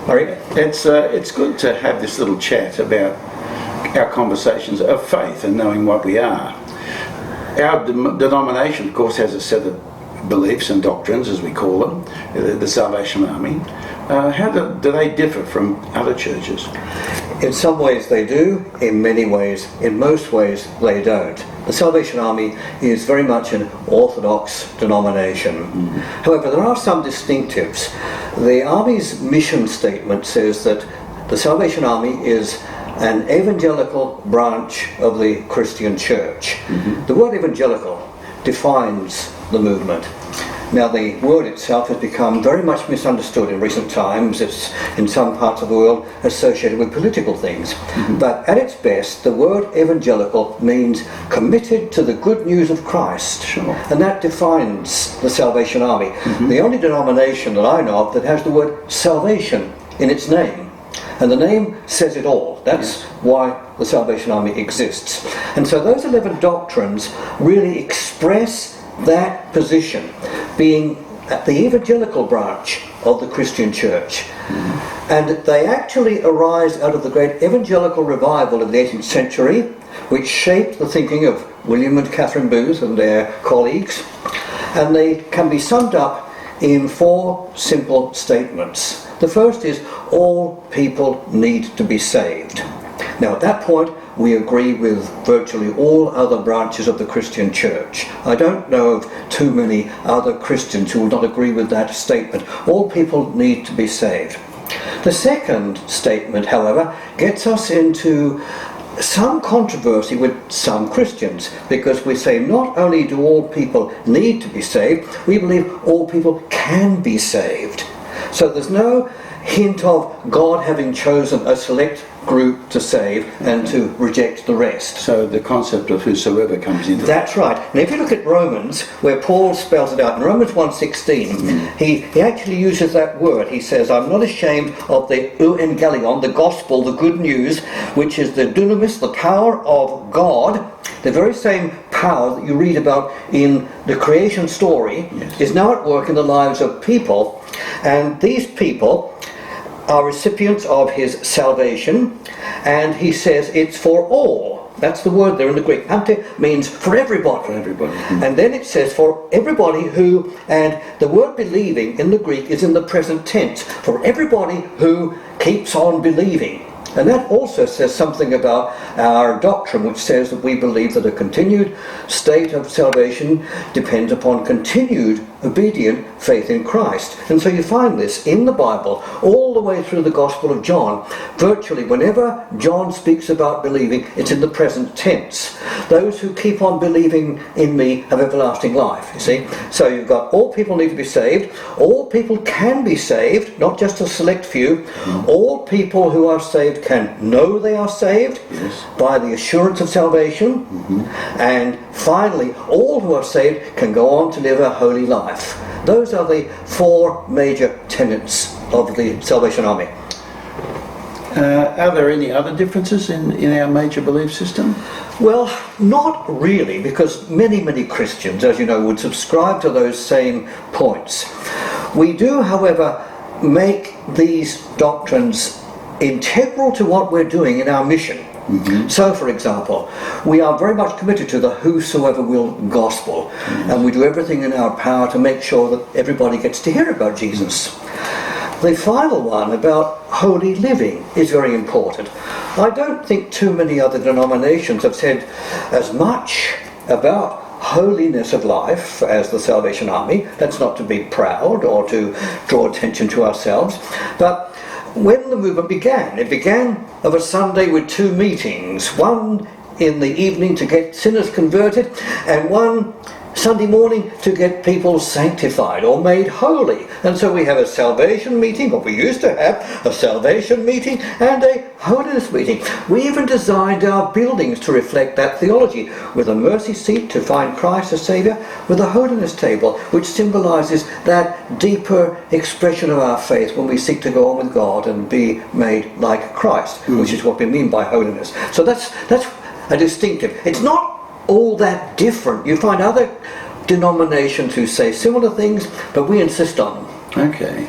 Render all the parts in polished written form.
Barrie? It's good to have this little chat about our conversations of faith and knowing what we are. Our denomination, of course, has a set of beliefs and doctrines, as we call them, the Salvation Army. How do they differ from other churches? In some ways they do, in many ways, in most ways they don't. The Salvation Army is very much an orthodox denomination. Mm-hmm. However, there are some distinctives. The Army's mission statement says that the Salvation Army is an evangelical branch of the Christian Church. Mm-hmm. The word evangelical defines the movement. Now, the word itself has become very much misunderstood in recent times. It's, in some parts of the world, associated with political things. Mm-hmm. But at its best, the word evangelical means committed to the good news of Christ. Sure. And that defines the Salvation Army. Mm-hmm. The only denomination that I know of that has the word salvation in its name. And the name says it all. That's why the Salvation Army exists. And so those 11 doctrines really express that position, being the evangelical branch of the Christian Church. Mm-hmm. And they actually arise out of the great evangelical revival of the 18th century, which shaped the thinking of William and Catherine Booth and their colleagues. And they can be summed up in 4 simple statements. The first is, all people need to be saved. Now, at that point, we agree with virtually all other branches of the Christian Church. I don't know of too many other Christians who would not agree with that statement. All people need to be saved. The second statement, however, gets us into some controversy with some Christians, because we say not only do all people need to be saved, we believe all people can be saved. So there's no hint of God having chosen a select group to save and to reject the rest. So the concept of whosoever comes into That's right. And if you look at Romans, where Paul spells it out, in Romans 1:16, he actually uses that word. He says, I'm not ashamed of the euangelion, the gospel, the good news, which is the dunamis, the power of God. The very same power that you read about in the creation story is now at work in the lives of people. And these people are recipients of his salvation, and he says it's for all. That's the word there in the Greek. Ante means for everybody. For everybody. And then it says for everybody who, and the word believing in the Greek is in the present tense, for everybody who keeps on believing. And that also says something about our doctrine, which says that we believe that a continued state of salvation depends upon continued obedient faith in Christ. And so you find this in the Bible all the way through the Gospel of John. Virtually whenever John speaks about believing, it's in the present tense. Those who keep on believing in me have everlasting life, you see. So you've got all people need to be saved, all people can be saved, not just a select few. All people who are saved can know they are saved by the assurance of salvation. And finally, all who are saved can go on to live a holy life. Those are the 4 major tenets of the Salvation Army. Are there any other differences in our major belief system? Well, not really, because many Christians, as you know, would subscribe to those same points. We do, however, make these doctrines integral to what we're doing in our mission. So, for example, we are very much committed to the whosoever will gospel, and we do everything in our power to make sure that everybody gets to hear about Jesus. The final one about holy living is very important. I don't think too many other denominations have said as much about holiness of life as the Salvation Army. That's not to be proud or to draw attention to ourselves, but when the movement began, it began of a Sunday with 2 meetings, one in the evening to get sinners converted, and one Sunday morning to get people sanctified or made holy. And so we have a salvation meeting, or we used to have a salvation meeting and a holiness meeting. We even designed our buildings to reflect that theology, with a mercy seat to find Christ as Saviour, with a holiness table which symbolises that deeper expression of our faith when we seek to go on with God and be made like Christ, which is what we mean by holiness. So that's a distinctive. It's not all that different. You find other denominations who say similar things, but we insist on them. Okay.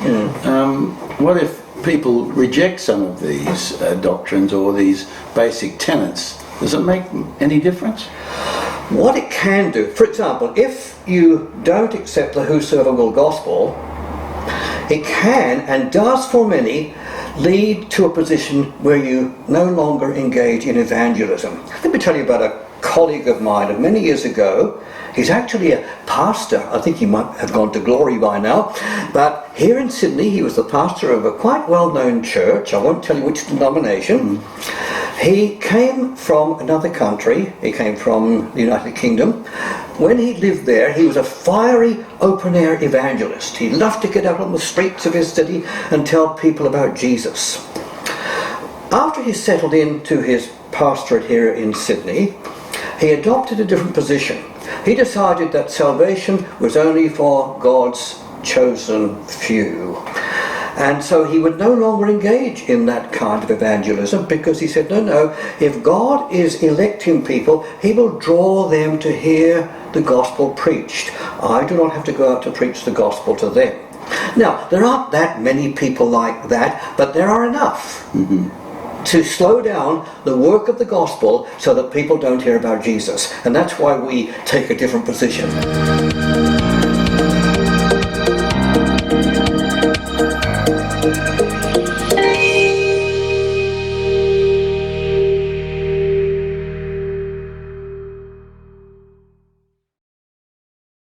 What if people reject some of these doctrines or these basic tenets, does it make any difference? What it can do, for example, if you don't accept the whosoever will gospel, it can and does for many lead to a position where you no longer engage in evangelism. Let me tell you about a colleague of mine of many years ago. He's actually a pastor. I think he might have gone to glory by now. But here in Sydney, he was the pastor of a quite well-known church. I won't tell you which denomination. He came from another country. He came from the United Kingdom. When he lived there, he was a fiery open-air evangelist. He loved to get out on the streets of his city and tell people about Jesus. After he settled into his pastorate here in Sydney, he adopted a different position. He decided that salvation was only for God's chosen few. And so he would no longer engage in that kind of evangelism, because he said, no, if God is electing people, he will draw them to hear the gospel preached. I do not have to go out to preach the gospel to them. Now, there aren't that many people like that, but there are enough to slow down the work of the gospel so that people don't hear about Jesus. And that's why we take a different position.